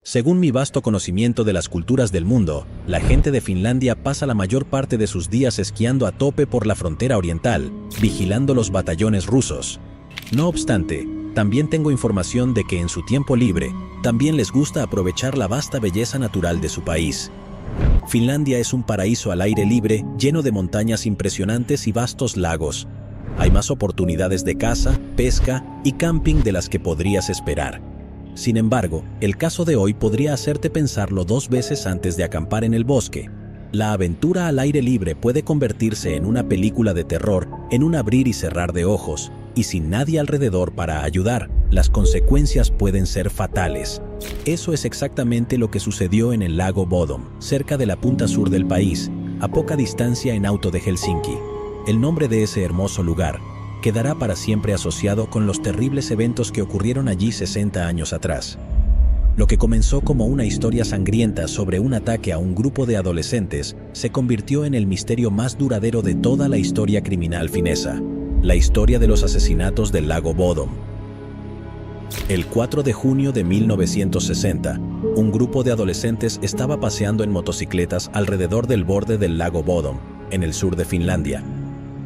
Según mi vasto conocimiento de las culturas del mundo, la gente de Finlandia pasa la mayor parte de sus días esquiando a tope por la frontera oriental, vigilando los batallones rusos. No obstante, también tengo información de que en su tiempo libre, también les gusta aprovechar la vasta belleza natural de su país. Finlandia es un paraíso al aire libre, lleno de montañas impresionantes y vastos lagos. Hay más oportunidades de caza, pesca y camping de las que podrías esperar. Sin embargo, el caso de hoy podría hacerte pensarlo 2 veces antes de acampar en el bosque. La aventura al aire libre puede convertirse en una película de terror en un abrir y cerrar de ojos, y sin nadie alrededor para ayudar, las consecuencias pueden ser fatales. Eso es exactamente lo que sucedió en el lago Bodom, cerca de la punta sur del país, a poca distancia en auto de Helsinki. El nombre de ese hermoso lugar quedará para siempre asociado con los terribles eventos que ocurrieron allí 60 años atrás. Lo que comenzó como una historia sangrienta sobre un ataque a un grupo de adolescentes se convirtió en el misterio más duradero de toda la historia criminal finesa, la historia de los asesinatos del lago Bodom. El 4 de junio de 1960, un grupo de adolescentes estaba paseando en motocicletas alrededor del borde del lago Bodom, en el sur de Finlandia.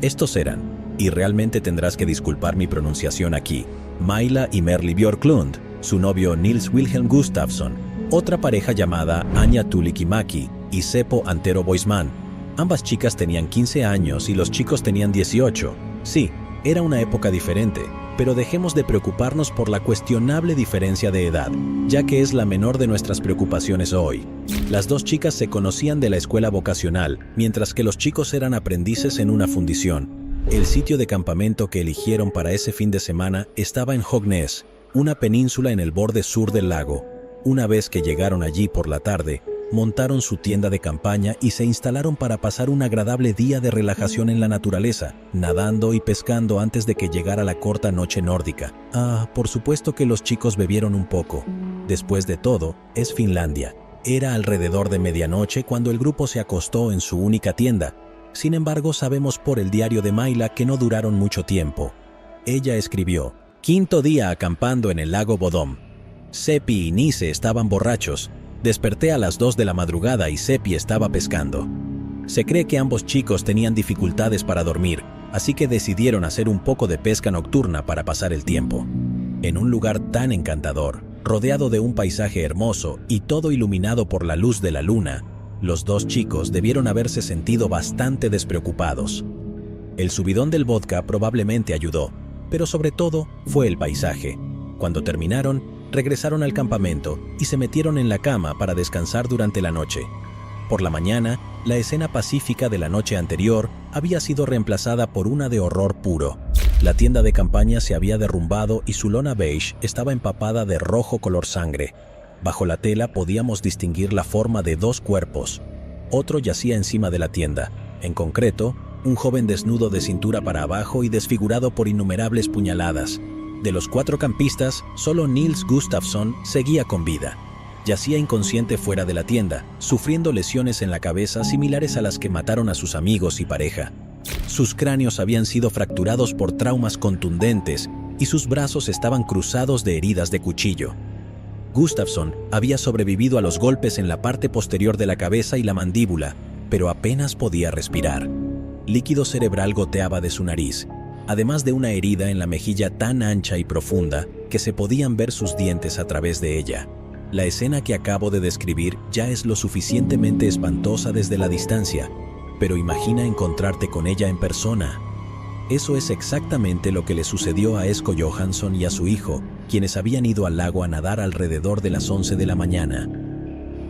Estos eran, y realmente tendrás que disculpar mi pronunciación aquí, Maila y Merli Björklund, su novio Nils Wilhelm Gustafsson, otra pareja llamada Anja Tulikimäki y Seppo Antero Boisman. Ambas chicas tenían 15 años y los chicos tenían 18. Sí, era una época diferente, pero dejemos de preocuparnos por la cuestionable diferencia de edad, ya que es la menor de nuestras preocupaciones hoy. Las 2 chicas se conocían de la escuela vocacional, mientras que los chicos eran aprendices en una fundición. El sitio de campamento que eligieron para ese fin de semana estaba en Högnäs, una península en el borde sur del lago. Una vez que llegaron allí por la tarde, montaron su tienda de campaña y se instalaron para pasar un agradable día de relajación en la naturaleza, nadando y pescando antes de que llegara la corta noche nórdica. Por supuesto que los chicos bebieron un poco. Después de todo, es Finlandia. Era alrededor de medianoche cuando el grupo se acostó en su única tienda. Sin embargo, sabemos por el diario de Maila que no duraron mucho tiempo. Ella escribió: "5º día acampando en el lago Bodom. Seppi y Nise estaban borrachos. Desperté a las 2 de la madrugada y Seppi estaba pescando. Se cree que ambos chicos tenían dificultades para dormir, así que decidieron hacer un poco de pesca nocturna para pasar el tiempo. En un lugar tan encantador, rodeado de un paisaje hermoso y todo iluminado por la luz de la luna, los 2 chicos debieron haberse sentido bastante despreocupados. El subidón del vodka probablemente ayudó, pero sobre todo fue el paisaje. Cuando terminaron, regresaron al campamento y se metieron en la cama para descansar durante la noche. Por la mañana, la escena pacífica de la noche anterior había sido reemplazada por una de horror puro. La tienda de campaña se había derrumbado y su lona beige estaba empapada de rojo color sangre. Bajo la tela podíamos distinguir la forma de 2 cuerpos. Otro yacía encima de la tienda. En concreto, un joven desnudo de cintura para abajo y desfigurado por innumerables puñaladas. De los 4 campistas, solo Nils Gustafsson seguía con vida. Yacía inconsciente fuera de la tienda, sufriendo lesiones en la cabeza similares a las que mataron a sus amigos y pareja. Sus cráneos habían sido fracturados por traumas contundentes y sus brazos estaban cruzados de heridas de cuchillo. Gustafsson había sobrevivido a los golpes en la parte posterior de la cabeza y la mandíbula, pero apenas podía respirar. Líquido cerebral goteaba de su nariz, además de una herida en la mejilla tan ancha y profunda que se podían ver sus dientes a través de ella. La escena que acabo de describir ya es lo suficientemente espantosa desde la distancia, pero imagina encontrarte con ella en persona. Eso es exactamente lo que le sucedió a Esko Johansson y a su hijo, quienes habían ido al lago a nadar alrededor de las 11 de la mañana.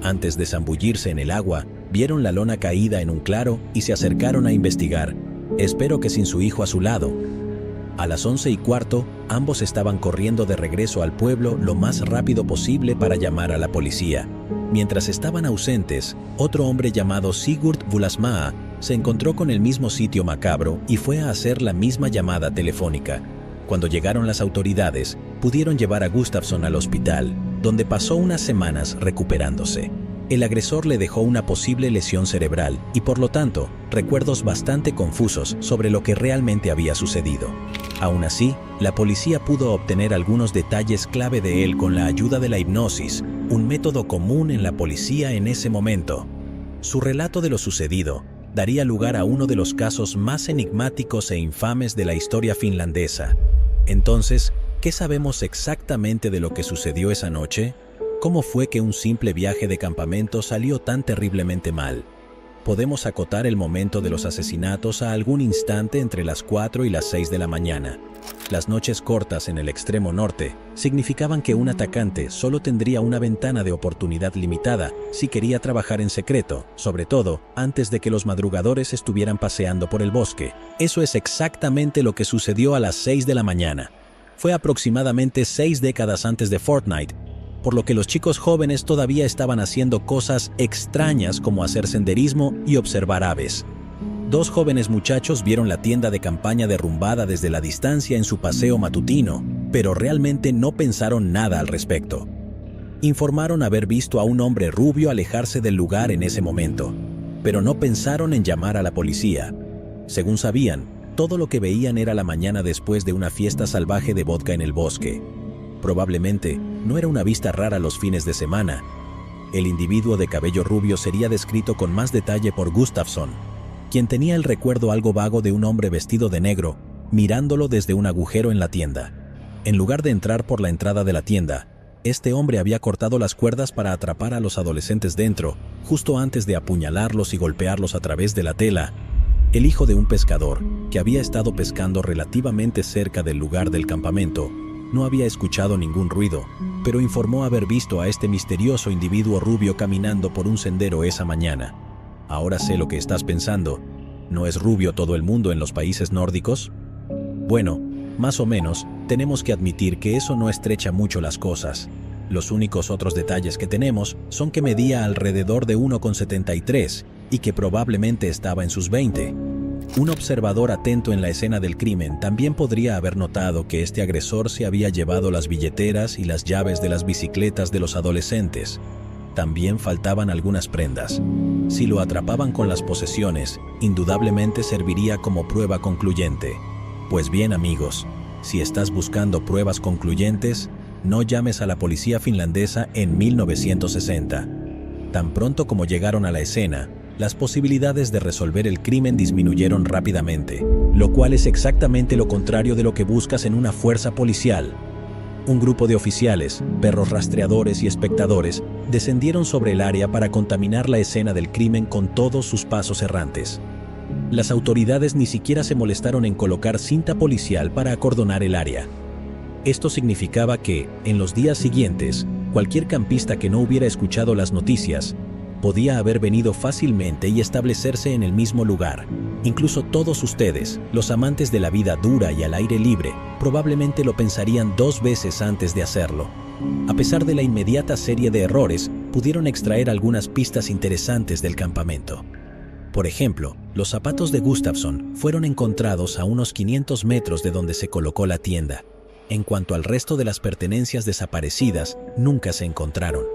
Antes de zambullirse en el agua, vieron la lona caída en un claro y se acercaron a investigar, espero que sin su hijo a su lado. A las 11:15, ambos estaban corriendo de regreso al pueblo lo más rápido posible para llamar a la policía. Mientras estaban ausentes, otro hombre llamado Sigurd Vulasmaa se encontró con el mismo sitio macabro y fue a hacer la misma llamada telefónica. Cuando llegaron las autoridades, pudieron llevar a Gustafsson al hospital, donde pasó unas semanas recuperándose. El agresor le dejó una posible lesión cerebral y, por lo tanto, recuerdos bastante confusos sobre lo que realmente había sucedido. Aún así, la policía pudo obtener algunos detalles clave de él con la ayuda de la hipnosis, un método común en la policía en ese momento. Su relato de lo sucedido daría lugar a uno de los casos más enigmáticos e infames de la historia finlandesa. Entonces, ¿qué sabemos exactamente de lo que sucedió esa noche? ¿Cómo fue que un simple viaje de campamento salió tan terriblemente mal? Podemos acotar el momento de los asesinatos a algún instante entre las 4 y las 6 de la mañana. Las noches cortas en el extremo norte significaban que un atacante solo tendría una ventana de oportunidad limitada si quería trabajar en secreto, sobre todo antes de que los madrugadores estuvieran paseando por el bosque. Eso es exactamente lo que sucedió a las 6 de la mañana. Fue aproximadamente 6 décadas antes de Fortnite, por lo que los chicos jóvenes todavía estaban haciendo cosas extrañas como hacer senderismo y observar aves. Dos jóvenes muchachos vieron la tienda de campaña derrumbada desde la distancia en su paseo matutino, pero realmente no pensaron nada al respecto. Informaron haber visto a un hombre rubio alejarse del lugar en ese momento, pero no pensaron en llamar a la policía. Según sabían, todo lo que veían era la mañana después de una fiesta salvaje de vodka en el bosque. Probablemente no era una vista rara los fines de semana. El individuo de cabello rubio sería descrito con más detalle por Gustafsson, quien tenía el recuerdo algo vago de un hombre vestido de negro, mirándolo desde un agujero en la tienda. En lugar de entrar por la entrada de la tienda, este hombre había cortado las cuerdas para atrapar a los adolescentes dentro, justo antes de apuñalarlos y golpearlos a través de la tela. El hijo de un pescador, que había estado pescando relativamente cerca del lugar del campamento, no había escuchado ningún ruido, pero informó haber visto a este misterioso individuo rubio caminando por un sendero esa mañana. Ahora sé lo que estás pensando. ¿No es rubio todo el mundo en los países nórdicos? Bueno, más o menos, tenemos que admitir que eso no estrecha mucho las cosas. Los únicos otros detalles que tenemos son que medía alrededor de 1,73 y que probablemente estaba en sus 20. Un observador atento en la escena del crimen también podría haber notado que este agresor se había llevado las billeteras y las llaves de las bicicletas de los adolescentes. También faltaban algunas prendas. Si lo atrapaban con las posesiones, indudablemente serviría como prueba concluyente. Pues bien, amigos, si estás buscando pruebas concluyentes, no llames a la policía finlandesa en 1960. Tan pronto como llegaron a la escena, las posibilidades de resolver el crimen disminuyeron rápidamente, lo cual es exactamente lo contrario de lo que buscas en una fuerza policial. Un grupo de oficiales, perros rastreadores y espectadores descendieron sobre el área para contaminar la escena del crimen con todos sus pasos errantes. Las autoridades ni siquiera se molestaron en colocar cinta policial para acordonar el área. Esto significaba que, en los días siguientes, cualquier campista que no hubiera escuchado las noticias podía haber venido fácilmente y establecerse en el mismo lugar. Incluso todos ustedes, los amantes de la vida dura y al aire libre, probablemente lo pensarían 2 veces antes de hacerlo. A pesar de la inmediata serie de errores, pudieron extraer algunas pistas interesantes del campamento. Por ejemplo, los zapatos de Gustafsson fueron encontrados a unos 500 metros de donde se colocó la tienda. En cuanto al resto de las pertenencias desaparecidas, nunca se encontraron.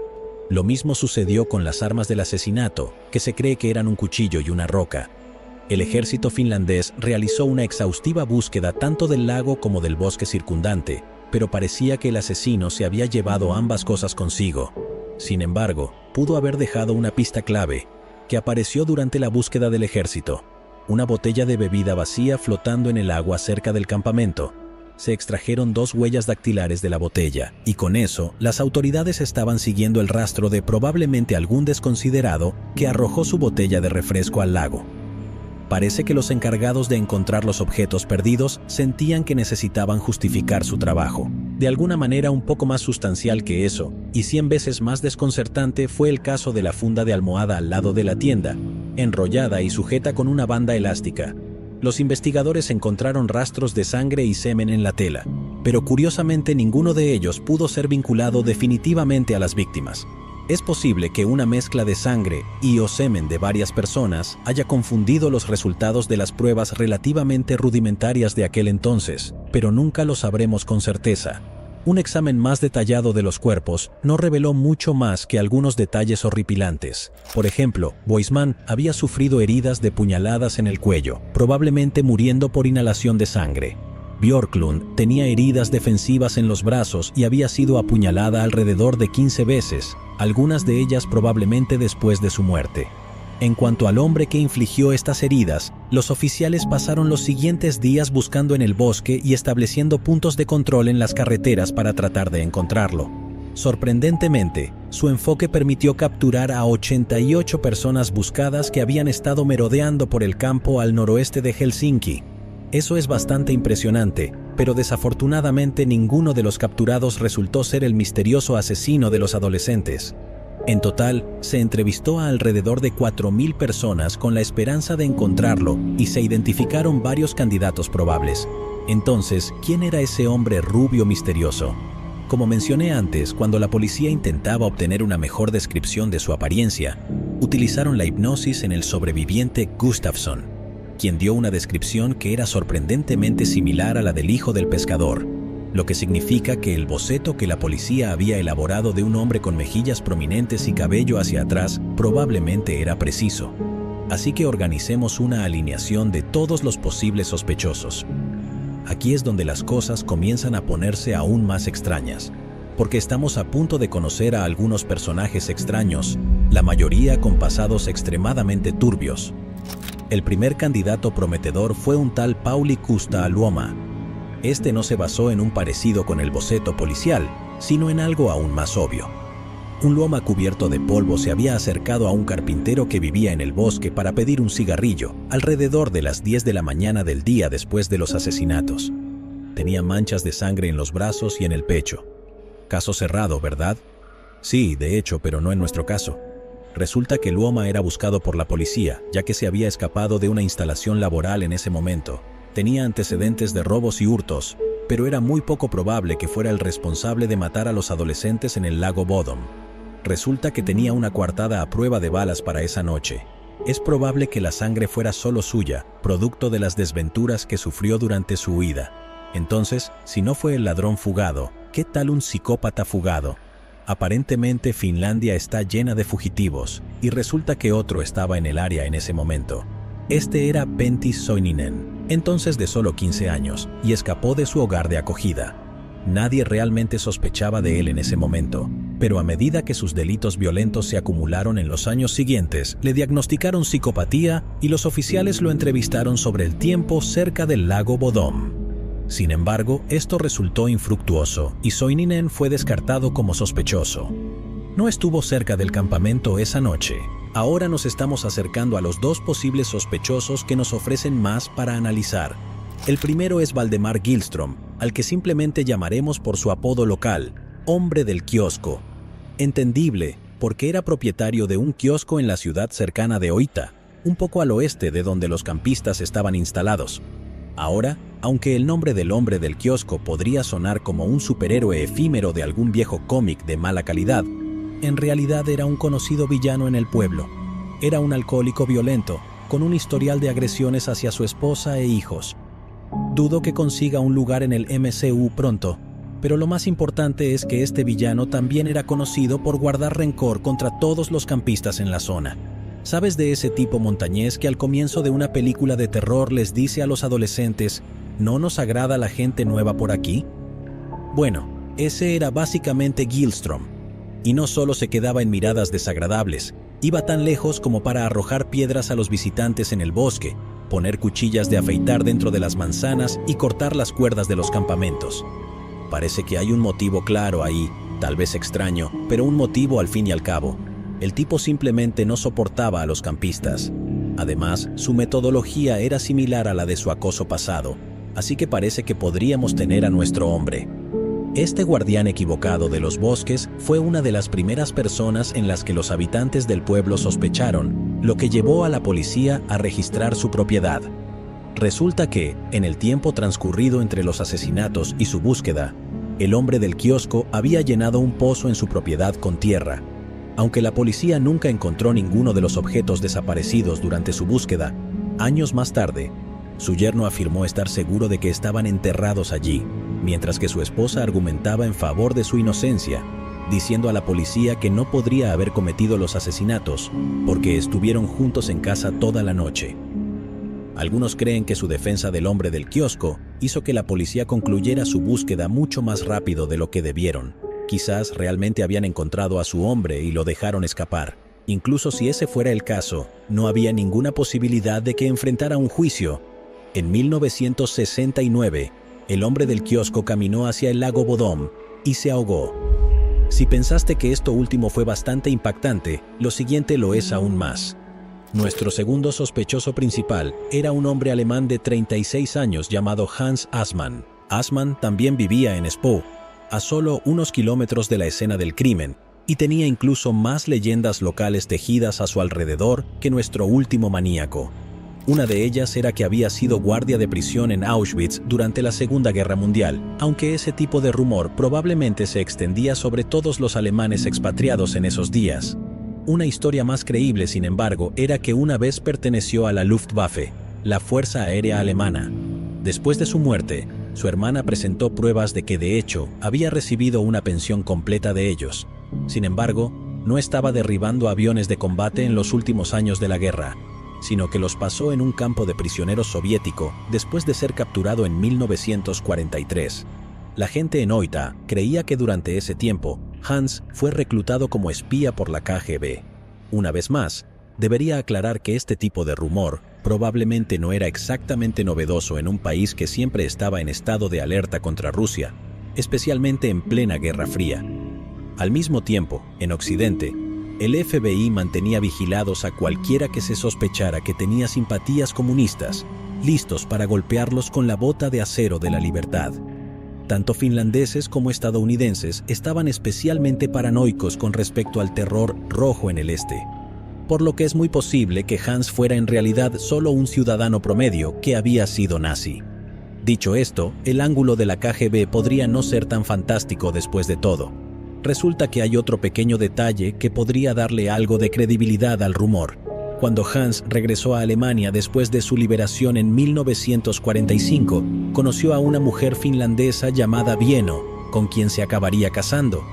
Lo mismo sucedió con las armas del asesinato, que se cree que eran un cuchillo y una roca. El ejército finlandés realizó una exhaustiva búsqueda tanto del lago como del bosque circundante, pero parecía que el asesino se había llevado ambas cosas consigo. Sin embargo, pudo haber dejado una pista clave, que apareció durante la búsqueda del ejército: una botella de bebida vacía flotando en el agua cerca del campamento. Se extrajeron 2 huellas dactilares de la botella, y con eso, las autoridades estaban siguiendo el rastro de probablemente algún desconsiderado que arrojó su botella de refresco al lago. Parece que los encargados de encontrar los objetos perdidos sentían que necesitaban justificar su trabajo. De alguna manera un poco más sustancial que eso, y 100 veces más desconcertante, fue el caso de la funda de almohada al lado de la tienda, enrollada y sujeta con una banda elástica. Los investigadores encontraron rastros de sangre y semen en la tela, pero curiosamente ninguno de ellos pudo ser vinculado definitivamente a las víctimas. Es posible que una mezcla de sangre y o semen de varias personas haya confundido los resultados de las pruebas relativamente rudimentarias de aquel entonces, pero nunca lo sabremos con certeza. Un examen más detallado de los cuerpos no reveló mucho más que algunos detalles horripilantes. Por ejemplo, Boisman había sufrido heridas de puñaladas en el cuello, probablemente muriendo por inhalación de sangre. Björklund tenía heridas defensivas en los brazos y había sido apuñalada alrededor de 15 veces, algunas de ellas probablemente después de su muerte. En cuanto al hombre que infligió estas heridas, los oficiales pasaron los siguientes días buscando en el bosque y estableciendo puntos de control en las carreteras para tratar de encontrarlo. Sorprendentemente, su enfoque permitió capturar a 88 personas buscadas que habían estado merodeando por el campo al noroeste de Helsinki. Eso es bastante impresionante, pero desafortunadamente ninguno de los capturados resultó ser el misterioso asesino de los adolescentes. En total, se entrevistó a alrededor de 4.000 personas con la esperanza de encontrarlo y se identificaron varios candidatos probables. Entonces, ¿quién era ese hombre rubio misterioso? Como mencioné antes, cuando la policía intentaba obtener una mejor descripción de su apariencia, utilizaron la hipnosis en el sobreviviente Gustafsson, quien dio una descripción que era sorprendentemente similar a la del hijo del pescador, lo que significa que el boceto que la policía había elaborado de un hombre con mejillas prominentes y cabello hacia atrás probablemente era preciso. Así que organicemos una alineación de todos los posibles sospechosos. Aquí es donde las cosas comienzan a ponerse aún más extrañas, porque estamos a punto de conocer a algunos personajes extraños, la mayoría con pasados extremadamente turbios. El primer candidato prometedor fue un tal Pauli Kusta Luoma. Este no se basó en un parecido con el boceto policial, sino en algo aún más obvio. Un Luoma cubierto de polvo se había acercado a un carpintero que vivía en el bosque para pedir un cigarrillo, alrededor de las 10 de la mañana del día después de los asesinatos. Tenía manchas de sangre en los brazos y en el pecho. Caso cerrado, ¿verdad? Sí, de hecho, pero no en nuestro caso. Resulta que Luoma era buscado por la policía, ya que se había escapado de una instalación laboral en ese momento. Tenía antecedentes de robos y hurtos, pero era muy poco probable que fuera el responsable de matar a los adolescentes en el lago Bodom. Resulta que tenía una coartada a prueba de balas para esa noche. Es probable que la sangre fuera solo suya, producto de las desventuras que sufrió durante su huida. Entonces, si no fue el ladrón fugado, ¿qué tal un psicópata fugado? Aparentemente Finlandia está llena de fugitivos, y resulta que otro estaba en el área en ese momento. Este era Pentti Soininen, entonces de solo 15 años, y escapó de su hogar de acogida. Nadie realmente sospechaba de él en ese momento, pero a medida que sus delitos violentos se acumularon en los años siguientes, le diagnosticaron psicopatía y los oficiales lo entrevistaron sobre el tiempo cerca del lago Bodom. Sin embargo, esto resultó infructuoso y Soininen fue descartado como sospechoso. No estuvo cerca del campamento esa noche. Ahora nos estamos acercando a los dos posibles sospechosos que nos ofrecen más para analizar. El primero es Valdemar Gillström, al que simplemente llamaremos por su apodo local, Hombre del Kiosco. Entendible, porque era propietario de un kiosco en la ciudad cercana de Oita, un poco al oeste de donde los campistas estaban instalados. Ahora, aunque el nombre del Hombre del Kiosco podría sonar como un superhéroe efímero de algún viejo cómic de mala calidad, en realidad era un conocido villano en el pueblo. Era un alcohólico violento, con un historial de agresiones hacia su esposa e hijos. Dudo que consiga un lugar en el MCU pronto, pero lo más importante es que este villano también era conocido por guardar rencor contra todos los campistas en la zona. ¿Sabes de ese tipo montañés que al comienzo de una película de terror les dice a los adolescentes, ¿no nos agrada la gente nueva por aquí? Bueno, ese era básicamente Gillström. Y no solo se quedaba en miradas desagradables, iba tan lejos como para arrojar piedras a los visitantes en el bosque, poner cuchillas de afeitar dentro de las manzanas y cortar las cuerdas de los campamentos. Parece que hay un motivo claro ahí, tal vez extraño, pero un motivo al fin y al cabo. El tipo simplemente no soportaba a los campistas. Además, su metodología era similar a la de su acoso pasado, así que parece que podríamos tener a nuestro hombre. Este guardián equivocado de los bosques fue una de las primeras personas en las que los habitantes del pueblo sospecharon, lo que llevó a la policía a registrar su propiedad. Resulta que, en el tiempo transcurrido entre los asesinatos y su búsqueda, el hombre del kiosco había llenado un pozo en su propiedad con tierra. Aunque la policía nunca encontró ninguno de los objetos desaparecidos durante su búsqueda, años más tarde, su yerno afirmó estar seguro de que estaban enterrados allí. mientras que su esposa argumentaba en favor de su inocencia, diciendo a la policía que no podría haber cometido los asesinatos porque estuvieron juntos en casa toda la noche. Algunos creen que su defensa del hombre del kiosco hizo que la policía concluyera su búsqueda mucho más rápido de lo que debieron. Quizás realmente habían encontrado a su hombre y lo dejaron escapar. Incluso si ese fuera el caso, no había ninguna posibilidad de que enfrentara un juicio. En 1969, el hombre del kiosco caminó hacia el lago Bodom y se ahogó. Si pensaste que esto último fue bastante impactante, lo siguiente lo es aún más. Nuestro segundo sospechoso principal era un hombre alemán de 36 años llamado Hans Assmann. Assmann también vivía en Espoo, a solo unos kilómetros de la escena del crimen, y tenía incluso más leyendas locales tejidas a su alrededor que nuestro último maníaco. Una de ellas era que había sido guardia de prisión en Auschwitz durante la Segunda Guerra Mundial, aunque ese tipo de rumor probablemente se extendía sobre todos los alemanes expatriados en esos días. Una historia más creíble, sin embargo, era que una vez perteneció a la Luftwaffe, la Fuerza Aérea Alemana. Después de su muerte, su hermana presentó pruebas de que de hecho había recibido una pensión completa de ellos. Sin embargo, no estaba derribando aviones de combate en los últimos años de la guerra, sino que los pasó en un campo de prisioneros soviético después de ser capturado en 1943. La gente en Oita creía que durante ese tiempo, Hans fue reclutado como espía por la KGB. Una vez más, debería aclarar que este tipo de rumor probablemente no era exactamente novedoso en un país que siempre estaba en estado de alerta contra Rusia, especialmente en plena Guerra Fría. Al mismo tiempo, en Occidente, el FBI mantenía vigilados a cualquiera que se sospechara que tenía simpatías comunistas, listos para golpearlos con la bota de acero de la libertad. Tanto finlandeses como estadounidenses estaban especialmente paranoicos con respecto al terror rojo en el este, por lo que es muy posible que Hans fuera en realidad solo un ciudadano promedio que había sido nazi. Dicho esto, el ángulo de la KGB podría no ser tan fantástico después de todo. Resulta que hay otro pequeño detalle que podría darle algo de credibilidad al rumor. Cuando Hans regresó a Alemania después de su liberación en 1945, conoció a una mujer finlandesa llamada Vieno, con quien se acabaría casando.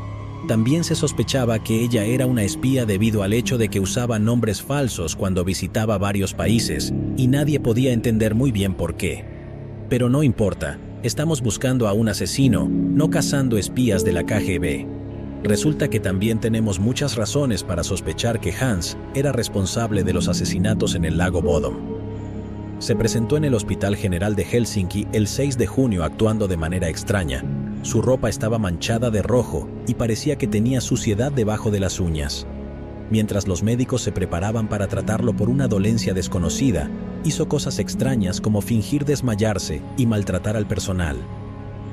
También se sospechaba que ella era una espía debido al hecho de que usaba nombres falsos cuando visitaba varios países, y nadie podía entender muy bien por qué. Pero no importa, estamos buscando a un asesino, no cazando espías de la KGB. Resulta que también tenemos muchas razones para sospechar que Hans era responsable de los asesinatos en el lago Bodom. Se presentó en el Hospital General de Helsinki el 6 de junio actuando de manera extraña. Su ropa estaba manchada de rojo y parecía que tenía suciedad debajo de las uñas. Mientras los médicos se preparaban para tratarlo por una dolencia desconocida, hizo cosas extrañas como fingir desmayarse y maltratar al personal.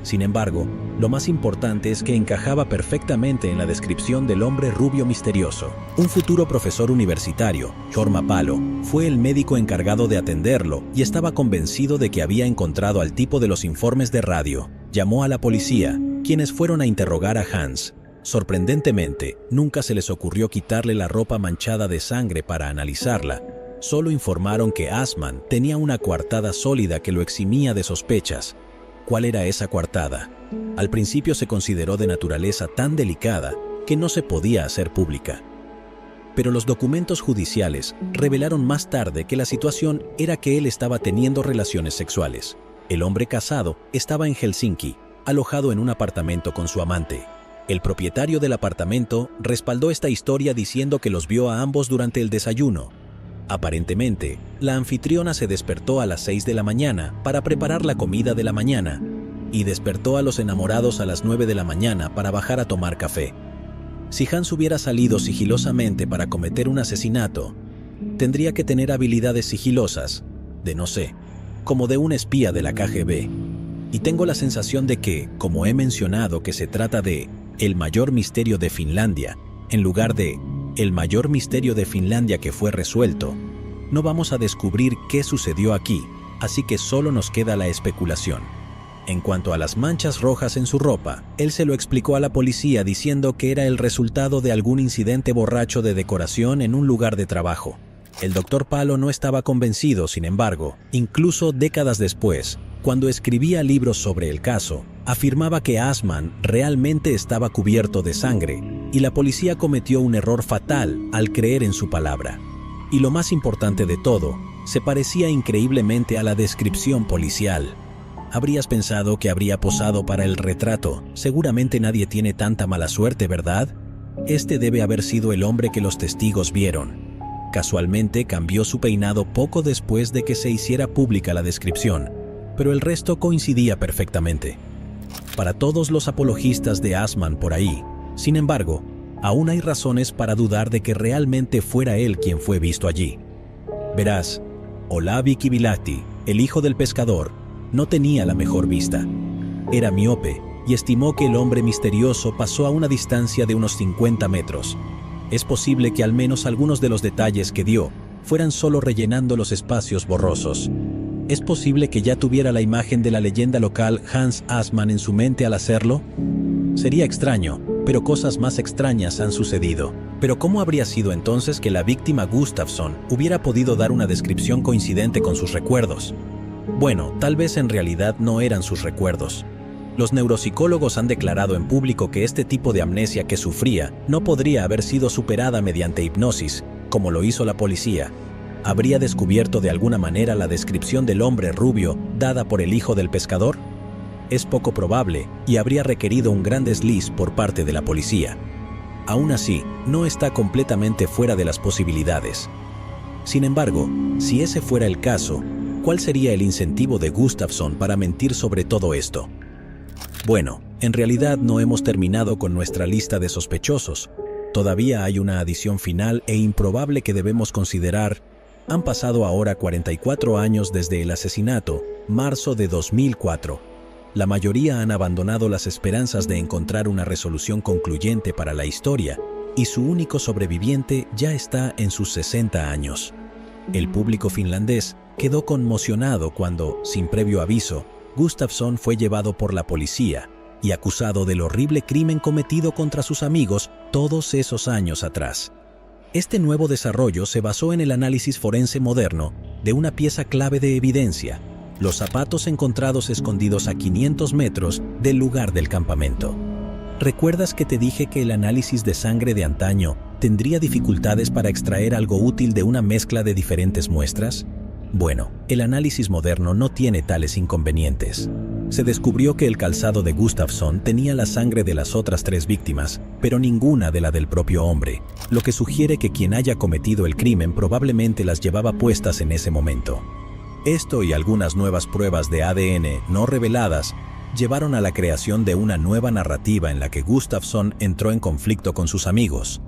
Sin embargo, lo más importante es que encajaba perfectamente en la descripción del hombre rubio misterioso. Un futuro profesor universitario, Jorma Palo, fue el médico encargado de atenderlo y estaba convencido de que había encontrado al tipo de los informes de radio. Llamó a la policía, quienes fueron a interrogar a Hans. Sorprendentemente, nunca se les ocurrió quitarle la ropa manchada de sangre para analizarla. Solo informaron que Assmann tenía una coartada sólida que lo eximía de sospechas. ¿Cuál era esa coartada? Al principio se consideró de naturaleza tan delicada que no se podía hacer pública. Pero los documentos judiciales revelaron más tarde que la situación era que él estaba teniendo relaciones sexuales. El hombre casado estaba en Helsinki, alojado en un apartamento con su amante. El propietario del apartamento respaldó esta historia diciendo que los vio a ambos durante el desayuno. Aparentemente, la anfitriona se despertó a las 6 de la mañana para preparar la comida de la mañana y despertó a los enamorados a las 9 de la mañana para bajar a tomar café. Si Hans hubiera salido sigilosamente para cometer un asesinato, tendría que tener habilidades sigilosas, no sé, como de un espía de la KGB. Y tengo la sensación de que, como he mencionado que se trata de el mayor misterio de Finlandia, en lugar de el mayor misterio de Finlandia que fue resuelto, no vamos a descubrir qué sucedió aquí, así que solo nos queda la especulación. En cuanto a las manchas rojas en su ropa, él se lo explicó a la policía diciendo que era el resultado de algún incidente borracho de decoración en un lugar de trabajo. El doctor Palo no estaba convencido, sin embargo, incluso décadas después, Cuando escribía libros sobre el caso, afirmaba que Assmann realmente estaba cubierto de sangre y la policía cometió un error fatal al creer en su palabra. Y lo más importante de todo, se parecía increíblemente a la descripción policial. Habrías pensado que habría posado para el retrato. Seguramente nadie tiene tanta mala suerte, ¿verdad? Este debe haber sido el hombre que los testigos vieron. Casualmente cambió su peinado poco después de que se hiciera pública la descripción, pero el resto coincidía perfectamente. Para todos los apologistas de Assmann por ahí, sin embargo, aún hay razones para dudar de que realmente fuera él quien fue visto allí. Verás, Olavi Kivilahti, el hijo del pescador, no tenía la mejor vista. Era miope y estimó que el hombre misterioso pasó a una distancia de unos 50 metros. Es posible que al menos algunos de los detalles que dio fueran solo rellenando los espacios borrosos. ¿Es posible que ya tuviera la imagen de la leyenda local Hans Assmann en su mente al hacerlo? Sería extraño, pero cosas más extrañas han sucedido. Pero ¿cómo habría sido entonces que la víctima Gustafsson hubiera podido dar una descripción coincidente con sus recuerdos? Bueno, tal vez en realidad no eran sus recuerdos. Los neuropsicólogos han declarado en público que este tipo de amnesia que sufría no podría haber sido superada mediante hipnosis, como lo hizo la policía. ¿Habría descubierto de alguna manera la descripción del hombre rubio dada por el hijo del pescador? Es poco probable y habría requerido un gran desliz por parte de la policía. Aún así, no está completamente fuera de las posibilidades. Sin embargo, si ese fuera el caso, ¿cuál sería el incentivo de Gustafsson para mentir sobre todo esto? Bueno, en realidad no hemos terminado con nuestra lista de sospechosos. Todavía hay una adición final e improbable que debemos considerar. Han pasado ahora 44 años desde el asesinato, marzo de 2004. La mayoría han abandonado las esperanzas de encontrar una resolución concluyente para la historia, y su único sobreviviente ya está en sus 60 años. El público finlandés quedó conmocionado cuando, sin previo aviso, Gustafsson fue llevado por la policía y acusado del horrible crimen cometido contra sus amigos todos esos años atrás. Este nuevo desarrollo se basó en el análisis forense moderno de una pieza clave de evidencia, los zapatos encontrados escondidos a 500 metros del lugar del campamento. ¿Recuerdas que te dije que el análisis de sangre de antaño tendría dificultades para extraer algo útil de una mezcla de diferentes muestras? Bueno, el análisis moderno no tiene tales inconvenientes. Se descubrió que el calzado de Gustafsson tenía la sangre de las otras 3 víctimas, pero ninguna de la del propio hombre, lo que sugiere que quien haya cometido el crimen probablemente las llevaba puestas en ese momento. Esto y algunas nuevas pruebas de ADN no reveladas llevaron a la creación de una nueva narrativa en la que Gustafsson entró en conflicto con sus amigos.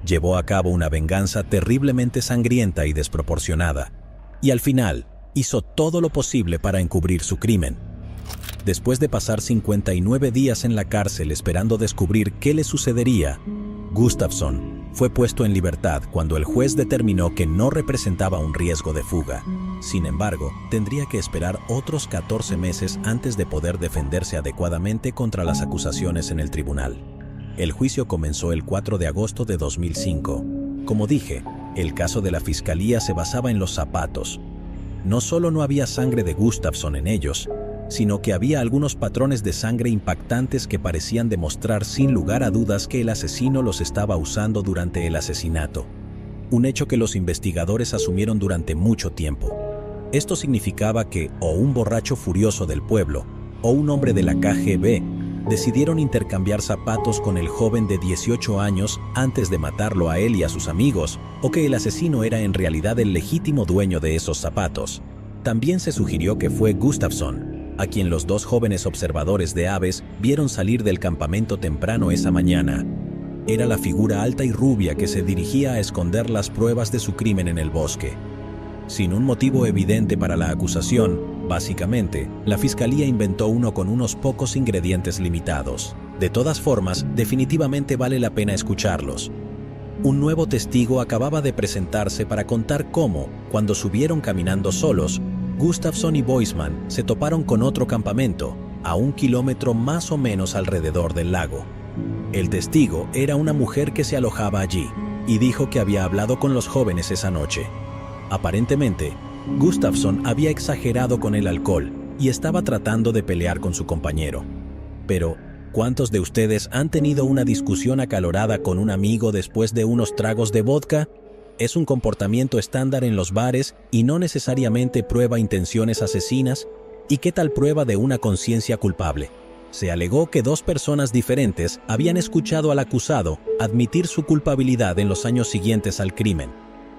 Llevó a cabo una venganza terriblemente sangrienta y desproporcionada, y al final hizo todo lo posible para encubrir su crimen. Después de pasar 59 días en la cárcel esperando descubrir qué le sucedería, Gustafsson fue puesto en libertad cuando el juez determinó que no representaba un riesgo de fuga. Sin embargo, tendría que esperar otros 14 meses antes de poder defenderse adecuadamente contra las acusaciones en el tribunal. El juicio comenzó el 4 de agosto de 2005. Como dije, el caso de la fiscalía se basaba en los zapatos. No solo no había sangre de Gustafsson en ellos, sino que había algunos patrones de sangre impactantes que parecían demostrar sin lugar a dudas que el asesino los estaba usando durante el asesinato. Un hecho que los investigadores asumieron durante mucho tiempo. Esto significaba que o un borracho furioso del pueblo o un hombre de la KGB decidieron intercambiar zapatos con el joven de 18 años antes de matarlo a él y a sus amigos, o que el asesino era en realidad el legítimo dueño de esos zapatos. También se sugirió que fue Gustafsson, a quien los 2 jóvenes observadores de aves vieron salir del campamento temprano esa mañana. Era la figura alta y rubia que se dirigía a esconder las pruebas de su crimen en el bosque. Sin un motivo evidente para la acusación, básicamente, la fiscalía inventó uno con unos pocos ingredientes limitados. De todas formas, definitivamente vale la pena escucharlos. Un nuevo testigo acababa de presentarse para contar cómo, cuando subieron caminando solos, Gustafsson y Boisman se toparon con otro campamento, a 1 kilómetro más o menos alrededor del lago. El testigo era una mujer que se alojaba allí, y dijo que había hablado con los jóvenes esa noche. Aparentemente, Gustafsson había exagerado con el alcohol y estaba tratando de pelear con su compañero. Pero, ¿cuántos de ustedes han tenido una discusión acalorada con un amigo después de unos tragos de vodka? Es un comportamiento estándar en los bares y no necesariamente prueba intenciones asesinas. ¿Y qué tal prueba de una conciencia culpable? Se alegó que dos personas diferentes habían escuchado al acusado admitir su culpabilidad en los años siguientes al crimen.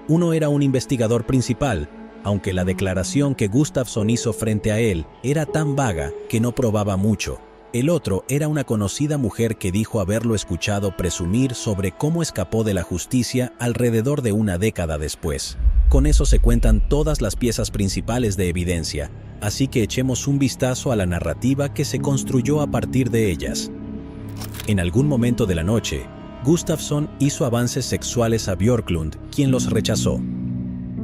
Uno era un investigador principal, aunque la declaración que Gustafsson hizo frente a él era tan vaga que no probaba mucho. El otro era una conocida mujer que dijo haberlo escuchado presumir sobre cómo escapó de la justicia alrededor de una década después. Con eso se cuentan todas las piezas principales de evidencia, así que echemos un vistazo a la narrativa que se construyó a partir de ellas. En algún momento de la noche, Gustafsson hizo avances sexuales a Björklund, quien los rechazó.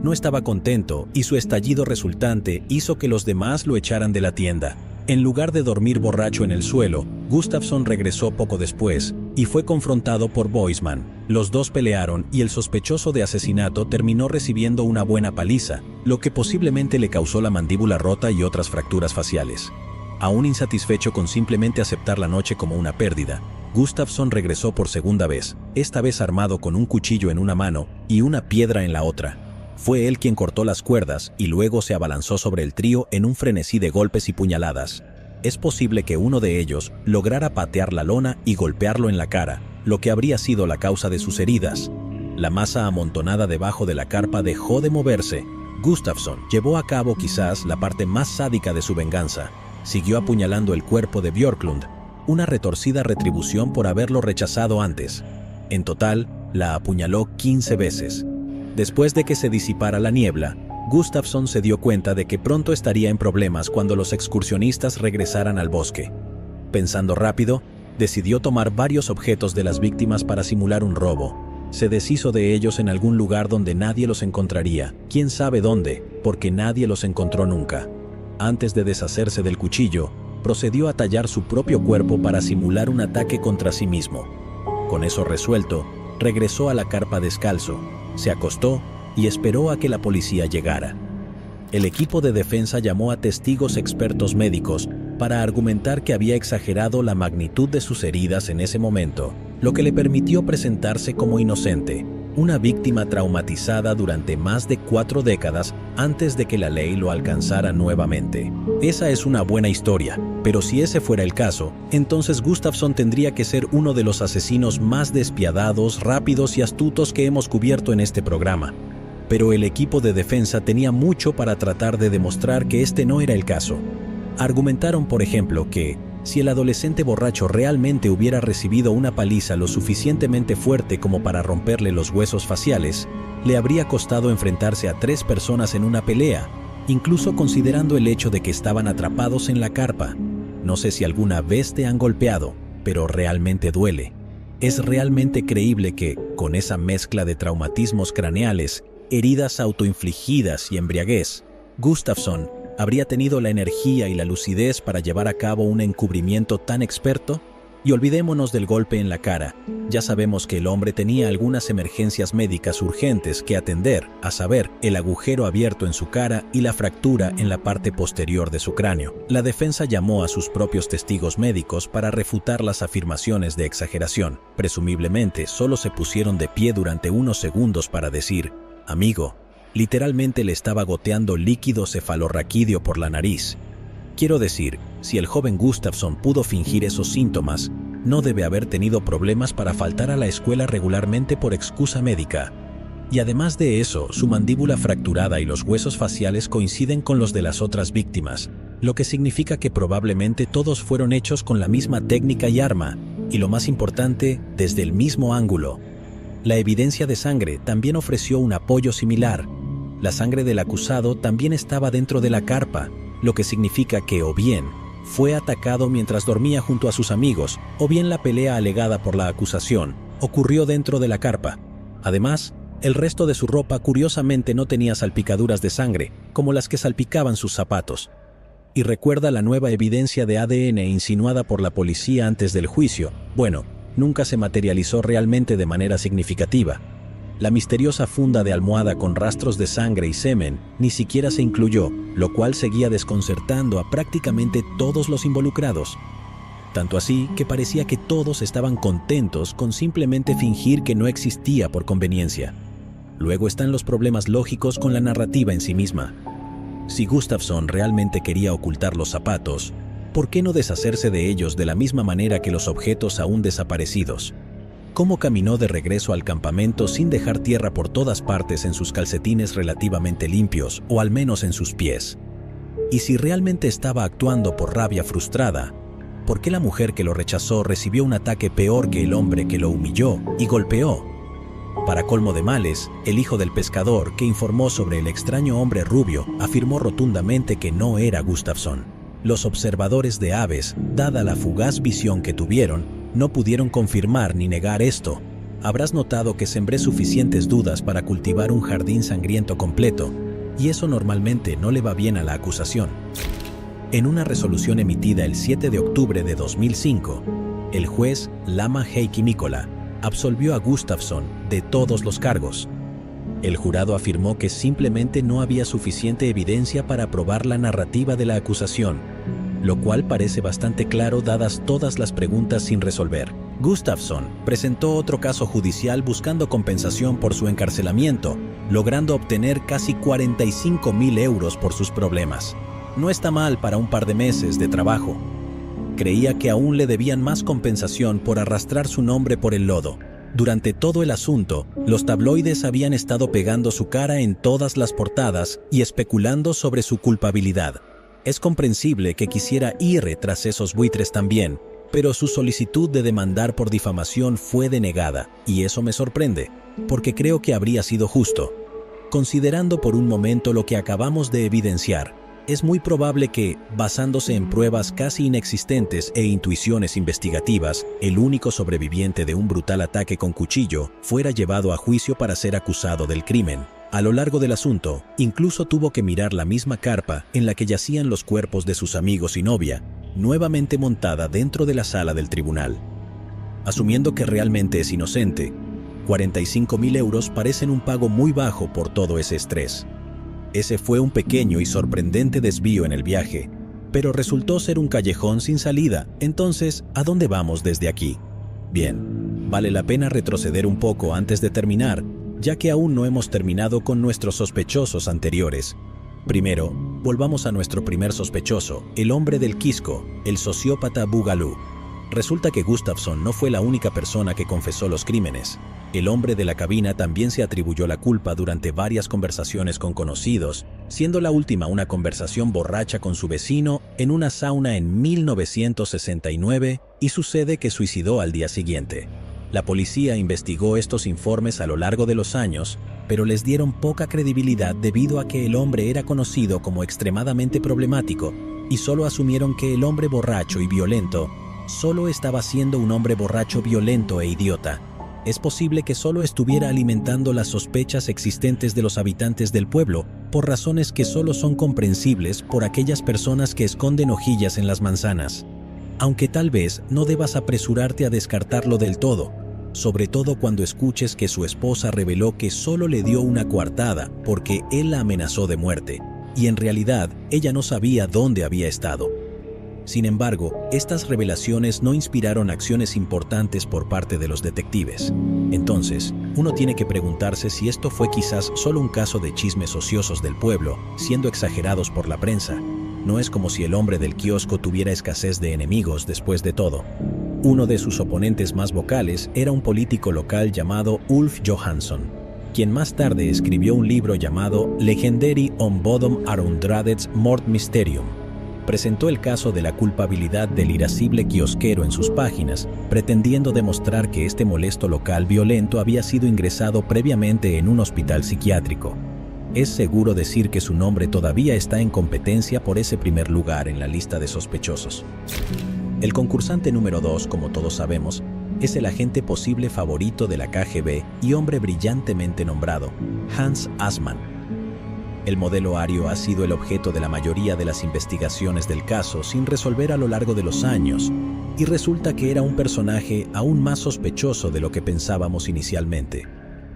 No estaba contento y su estallido resultante hizo que los demás lo echaran de la tienda. En lugar de dormir borracho en el suelo, Gustafsson regresó poco después y fue confrontado por Boisman. Los dos pelearon y el sospechoso de asesinato terminó recibiendo una buena paliza, lo que posiblemente le causó la mandíbula rota y otras fracturas faciales. Aún insatisfecho con simplemente aceptar la noche como una pérdida, Gustafsson regresó por segunda vez, esta vez armado con un cuchillo en una mano y una piedra en la otra. Fue él quien cortó las cuerdas y luego se abalanzó sobre el trío en un frenesí de golpes y puñaladas. Es posible que uno de ellos lograra patear la lona y golpearlo en la cara, lo que habría sido la causa de sus heridas. La masa amontonada debajo de la carpa dejó de moverse. Gustafsson llevó a cabo quizás la parte más sádica de su venganza. Siguió apuñalando el cuerpo de Björklund, una retorcida retribución por haberlo rechazado antes. En total, la apuñaló 15 veces. Después de que se disipara la niebla, Gustafsson se dio cuenta de que pronto estaría en problemas cuando los excursionistas regresaran al bosque. Pensando rápido, decidió tomar varios objetos de las víctimas para simular un robo. Se deshizo de ellos en algún lugar donde nadie los encontraría, quién sabe dónde, porque nadie los encontró nunca. Antes de deshacerse del cuchillo, procedió a tallar su propio cuerpo para simular un ataque contra sí mismo. Con eso resuelto, regresó a la carpa descalzo, se acostó y esperó a que la policía llegara. El equipo de defensa llamó a testigos expertos médicos para argumentar que había exagerado la magnitud de sus heridas en ese momento, lo que le permitió presentarse como inocente, una víctima traumatizada durante más de 4 décadas antes de que la ley lo alcanzara nuevamente. Esa es una buena historia, pero si ese fuera el caso, entonces Gustafsson tendría que ser uno de los asesinos más despiadados, rápidos y astutos que hemos cubierto en este programa. Pero el equipo de defensa tenía mucho para tratar de demostrar que este no era el caso. Argumentaron, por ejemplo, que si el adolescente borracho realmente hubiera recibido una paliza lo suficientemente fuerte como para romperle los huesos faciales, le habría costado enfrentarse a 3 personas en una pelea, incluso considerando el hecho de que estaban atrapados en la carpa. No sé si alguna vez te han golpeado, pero realmente duele. Es realmente creíble que, con esa mezcla de traumatismos craneales, heridas autoinfligidas y embriaguez, Gustafsson habría tenido la energía y la lucidez para llevar a cabo un encubrimiento tan experto. Y olvidémonos del golpe en la cara. Ya sabemos que el hombre tenía algunas emergencias médicas urgentes que atender, a saber, el agujero abierto en su cara y la fractura en la parte posterior de su cráneo. La defensa llamó a sus propios testigos médicos para refutar las afirmaciones de exageración. Presumiblemente, solo se pusieron de pie durante unos segundos para decir: «Amigo, literalmente le estaba goteando líquido cefalorraquídeo por la nariz». Quiero decir, si el joven Gustafsson pudo fingir esos síntomas, no debe haber tenido problemas para faltar a la escuela regularmente por excusa médica. Y además de eso, su mandíbula fracturada y los huesos faciales coinciden con los de las otras víctimas, lo que significa que probablemente todos fueron hechos con la misma técnica y arma, y lo más importante, desde el mismo ángulo. La evidencia de sangre también ofreció un apoyo similar. La sangre del acusado también estaba dentro de la carpa, lo que significa que o bien fue atacado mientras dormía junto a sus amigos, o bien la pelea alegada por la acusación ocurrió dentro de la carpa. Además, el resto de su ropa curiosamente no tenía salpicaduras de sangre, como las que salpicaban sus zapatos. Y recuerda la nueva evidencia de ADN insinuada por la policía antes del juicio. Bueno, nunca se materializó realmente de manera significativa. La misteriosa funda de almohada con rastros de sangre y semen ni siquiera se incluyó, lo cual seguía desconcertando a prácticamente todos los involucrados. Tanto así que parecía que todos estaban contentos con simplemente fingir que no existía por conveniencia. Luego están los problemas lógicos con la narrativa en sí misma. Si Gustafsson realmente quería ocultar los zapatos, ¿por qué no deshacerse de ellos de la misma manera que los objetos aún desaparecidos? ¿Cómo caminó de regreso al campamento sin dejar tierra por todas partes en sus calcetines relativamente limpios, o al menos en sus pies? Y si realmente estaba actuando por rabia frustrada, ¿por qué la mujer que lo rechazó recibió un ataque peor que el hombre que lo humilló y golpeó? Para colmo de males, el hijo del pescador que informó sobre el extraño hombre rubio afirmó rotundamente que no era Gustafsson. Los observadores de aves, dada la fugaz visión que tuvieron, no pudieron confirmar ni negar esto. Habrás notado que sembré suficientes dudas para cultivar un jardín sangriento completo, y eso normalmente no le va bien a la acusación. En una resolución emitida el 7 de octubre de 2005, el juez Lama Heikki Mikkola absolvió a Gustafsson de todos los cargos. El jurado afirmó que simplemente no había suficiente evidencia para probar la narrativa de la acusación, lo cual parece bastante claro dadas todas las preguntas sin resolver. Gustafsson presentó otro caso judicial buscando compensación por su encarcelamiento, logrando obtener casi 45.000 euros por sus problemas. No está mal para un par de meses de trabajo. Creía que aún le debían más compensación por arrastrar su nombre por el lodo. Durante todo el asunto, los tabloides habían estado pegando su cara en todas las portadas y especulando sobre su culpabilidad. Es comprensible que quisiera ir tras esos buitres también, pero su solicitud de demandar por difamación fue denegada, y eso me sorprende, porque creo que habría sido justo. Considerando por un momento lo que acabamos de evidenciar, es muy probable que, basándose en pruebas casi inexistentes e intuiciones investigativas, el único sobreviviente de un brutal ataque con cuchillo fuera llevado a juicio para ser acusado del crimen. A lo largo del asunto, incluso tuvo que mirar la misma carpa en la que yacían los cuerpos de sus amigos y novia, nuevamente montada dentro de la sala del tribunal. Asumiendo que realmente es inocente, 45.000 euros parecen un pago muy bajo por todo ese estrés. Ese fue un pequeño y sorprendente desvío en el viaje, pero resultó ser un callejón sin salida. Entonces, ¿a dónde vamos desde aquí? Bien, vale la pena retroceder un poco antes de terminar, ya que aún no hemos terminado con nuestros sospechosos anteriores. Primero, volvamos a nuestro primer sospechoso, el hombre del Quisco, el sociópata Bugalú. Resulta que Gustafsson no fue la única persona que confesó los crímenes. El hombre de la cabina también se atribuyó la culpa durante varias conversaciones con conocidos, siendo la última una conversación borracha con su vecino en una sauna en 1969, y sucede que suicidó al día siguiente. La policía investigó estos informes a lo largo de los años, pero les dieron poca credibilidad debido a que el hombre era conocido como extremadamente problemático, y solo asumieron que el hombre borracho y violento solo estaba siendo un hombre borracho, violento e idiota. Es posible que solo estuviera alimentando las sospechas existentes de los habitantes del pueblo, por razones que solo son comprensibles por aquellas personas que esconden hojillas en las manzanas. Aunque tal vez no debas apresurarte a descartarlo del todo, sobre todo cuando escuches que su esposa reveló que solo le dio una coartada porque él la amenazó de muerte, y en realidad ella no sabía dónde había estado. Sin embargo, estas revelaciones no inspiraron acciones importantes por parte de los detectives. Entonces, uno tiene que preguntarse si esto fue quizás solo un caso de chismes ociosos del pueblo, siendo exagerados por la prensa. No es como si el hombre del kiosco tuviera escasez de enemigos después de todo. Uno de sus oponentes más vocales era un político local llamado Ulf Johansson, quien más tarde escribió un libro llamado Legendary om Bodom Arundradets Mord Mysterium. Presentó el caso de la culpabilidad del irascible kiosquero en sus páginas, pretendiendo demostrar que este molesto local violento había sido ingresado previamente en un hospital psiquiátrico. Es seguro decir que su nombre todavía está en competencia por ese primer lugar en la lista de sospechosos. El concursante número 2, como todos sabemos, es el agente posible favorito de la KGB y hombre brillantemente nombrado, Hans Assmann. El modelo ario ha sido el objeto de la mayoría de las investigaciones del caso sin resolver a lo largo de los años, y resulta que era un personaje aún más sospechoso de lo que pensábamos inicialmente.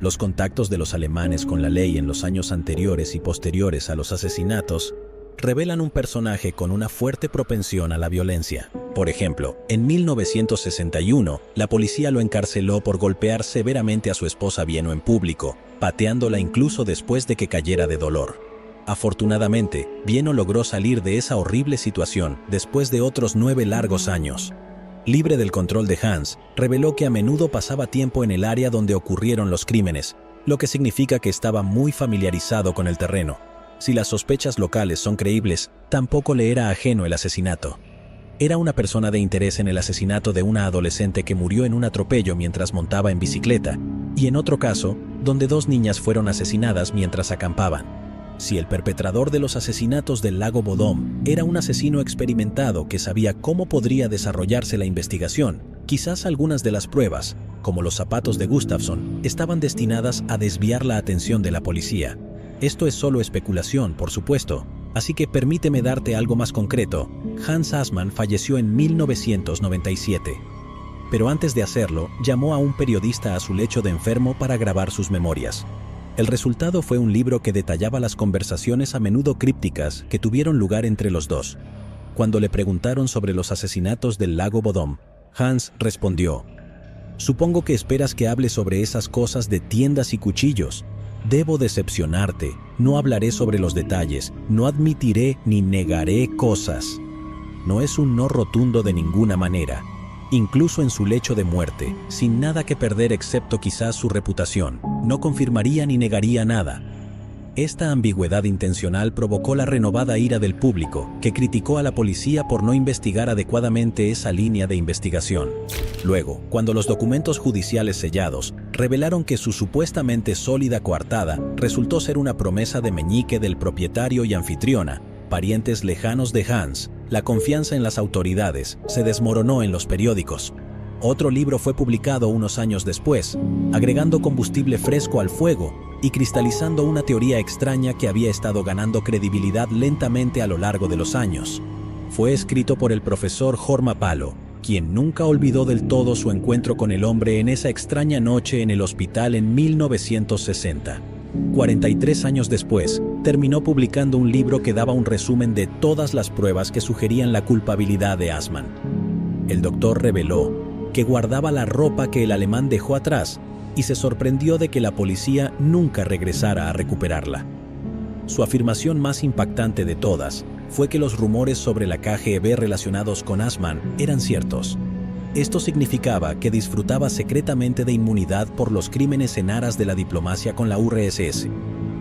Los contactos de los alemanes con la ley en los años anteriores y posteriores a los asesinatos revelan un personaje con una fuerte propensión a la violencia. Por ejemplo, en 1961, la policía lo encarceló por golpear severamente a su esposa Vieno en público, pateándola incluso después de que cayera de dolor. Afortunadamente, Vieno logró salir de esa horrible situación después de otros 9 largos años. Libre del control de Hans, reveló que a menudo pasaba tiempo en el área donde ocurrieron los crímenes, lo que significa que estaba muy familiarizado con el terreno. Si las sospechas locales son creíbles, tampoco le era ajeno el asesinato. Era una persona de interés en el asesinato de una adolescente que murió en un atropello mientras montaba en bicicleta, y en otro caso, donde 2 niñas fueron asesinadas mientras acampaban. Si el perpetrador de los asesinatos del lago Bodom era un asesino experimentado que sabía cómo podría desarrollarse la investigación, quizás algunas de las pruebas, como los zapatos de Gustafsson, estaban destinadas a desviar la atención de la policía. Esto es solo especulación, por supuesto, así que permíteme darte algo más concreto. Hans Assmann falleció en 1997. Pero antes de hacerlo, llamó a un periodista a su lecho de enfermo para grabar sus memorias. El resultado fue un libro que detallaba las conversaciones a menudo crípticas que tuvieron lugar entre los dos. Cuando le preguntaron sobre los asesinatos del lago Bodom, Hans respondió: «Supongo que esperas que hable sobre esas cosas de tiendas y cuchillos. Debo decepcionarte, no hablaré sobre los detalles, no admitiré ni negaré cosas». No es un no rotundo de ninguna manera. Incluso en su lecho de muerte, sin nada que perder excepto quizás su reputación, no confirmaría ni negaría nada. Esta ambigüedad intencional provocó la renovada ira del público, que criticó a la policía por no investigar adecuadamente esa línea de investigación. Luego, cuando los documentos judiciales sellados revelaron que su supuestamente sólida coartada resultó ser una promesa de meñique del propietario y anfitriona, parientes lejanos de Hans, la confianza en las autoridades se desmoronó en los periódicos. Otro libro fue publicado unos años después, agregando combustible fresco al fuego y cristalizando una teoría extraña que había estado ganando credibilidad lentamente a lo largo de los años. Fue escrito por el profesor Jorma Palo, quien nunca olvidó del todo su encuentro con el hombre en esa extraña noche en el hospital en 1960. 43 años después, terminó publicando un libro que daba un resumen de todas las pruebas que sugerían la culpabilidad de Assmann. El doctor reveló que guardaba la ropa que el alemán dejó atrás y se sorprendió de que la policía nunca regresara a recuperarla. Su afirmación más impactante de todas fue que los rumores sobre la KGB relacionados con Assmann eran ciertos. Esto significaba que disfrutaba secretamente de inmunidad por los crímenes en aras de la diplomacia con la URSS.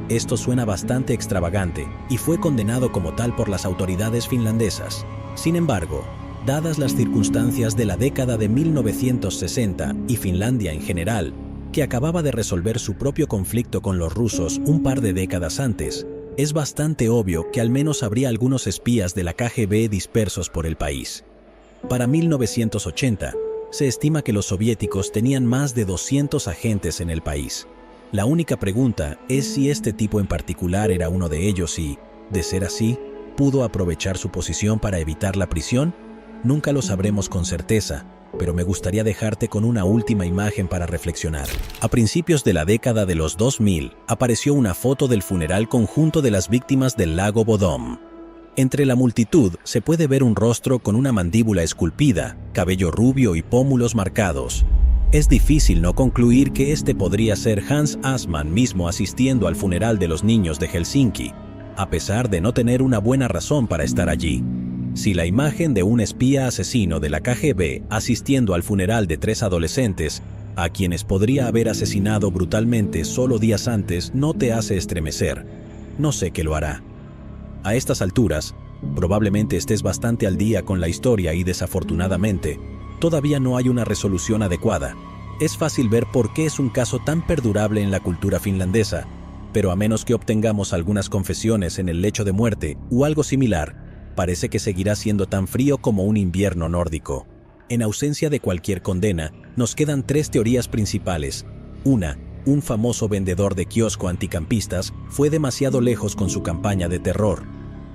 Esto suena bastante extravagante y fue condenado como tal por las autoridades finlandesas. Sin embargo, dadas las circunstancias de la década de 1960 y Finlandia en general, que acababa de resolver su propio conflicto con los rusos un par de décadas antes, es bastante obvio que al menos habría algunos espías de la KGB dispersos por el país. Para 1980, se estima que los soviéticos tenían más de 200 agentes en el país. La única pregunta es si este tipo en particular era uno de ellos y, de ser así, ¿pudo aprovechar su posición para evitar la prisión? Nunca lo sabremos con certeza, pero me gustaría dejarte con una última imagen para reflexionar. A principios de la década de los 2000, apareció una foto del funeral conjunto de las víctimas del lago Bodom. Entre la multitud se puede ver un rostro con una mandíbula esculpida, cabello rubio y pómulos marcados. Es difícil no concluir que este podría ser Hans Assmann mismo asistiendo al funeral de los niños de Helsinki, a pesar de no tener una buena razón para estar allí. Si la imagen de un espía asesino de la KGB asistiendo al funeral de 3 adolescentes, a quienes podría haber asesinado brutalmente solo días antes, no te hace estremecer, no sé qué lo hará. A estas alturas, probablemente estés bastante al día con la historia y desafortunadamente, todavía no hay una resolución adecuada. Es fácil ver por qué es un caso tan perdurable en la cultura finlandesa, pero a menos que obtengamos algunas confesiones en el lecho de muerte o algo similar, parece que seguirá siendo tan frío como un invierno nórdico. En ausencia de cualquier condena, nos quedan 3 teorías principales. Una, un famoso vendedor de kiosco anticampistas fue demasiado lejos con su campaña de terror.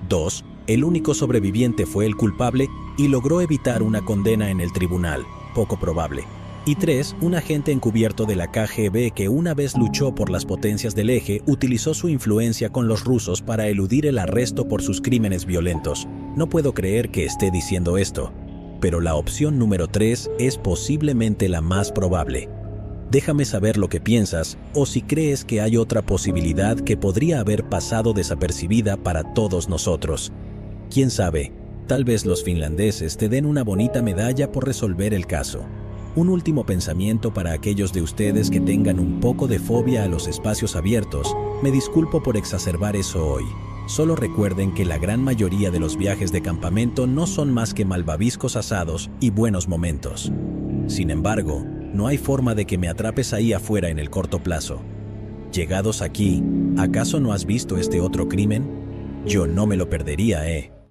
2, el único sobreviviente fue el culpable y logró evitar una condena en el tribunal, poco probable. Y 3. Un agente encubierto de la KGB que una vez luchó por las potencias del eje utilizó su influencia con los rusos para eludir el arresto por sus crímenes violentos. No puedo creer que esté diciendo esto, pero la opción número 3 es posiblemente la más probable. Déjame saber lo que piensas o si crees que hay otra posibilidad que podría haber pasado desapercibida para todos nosotros. ¿Quién sabe? Tal vez los finlandeses te den una bonita medalla por resolver el caso. Un último pensamiento para aquellos de ustedes que tengan un poco de fobia a los espacios abiertos. Me disculpo por exacerbar eso hoy. Solo recuerden que la gran mayoría de los viajes de campamento no son más que malvaviscos asados y buenos momentos. Sin embargo, no hay forma de que me atrapes ahí afuera en el corto plazo. Llegados aquí, ¿acaso no has visto este otro crimen? Yo no me lo perdería,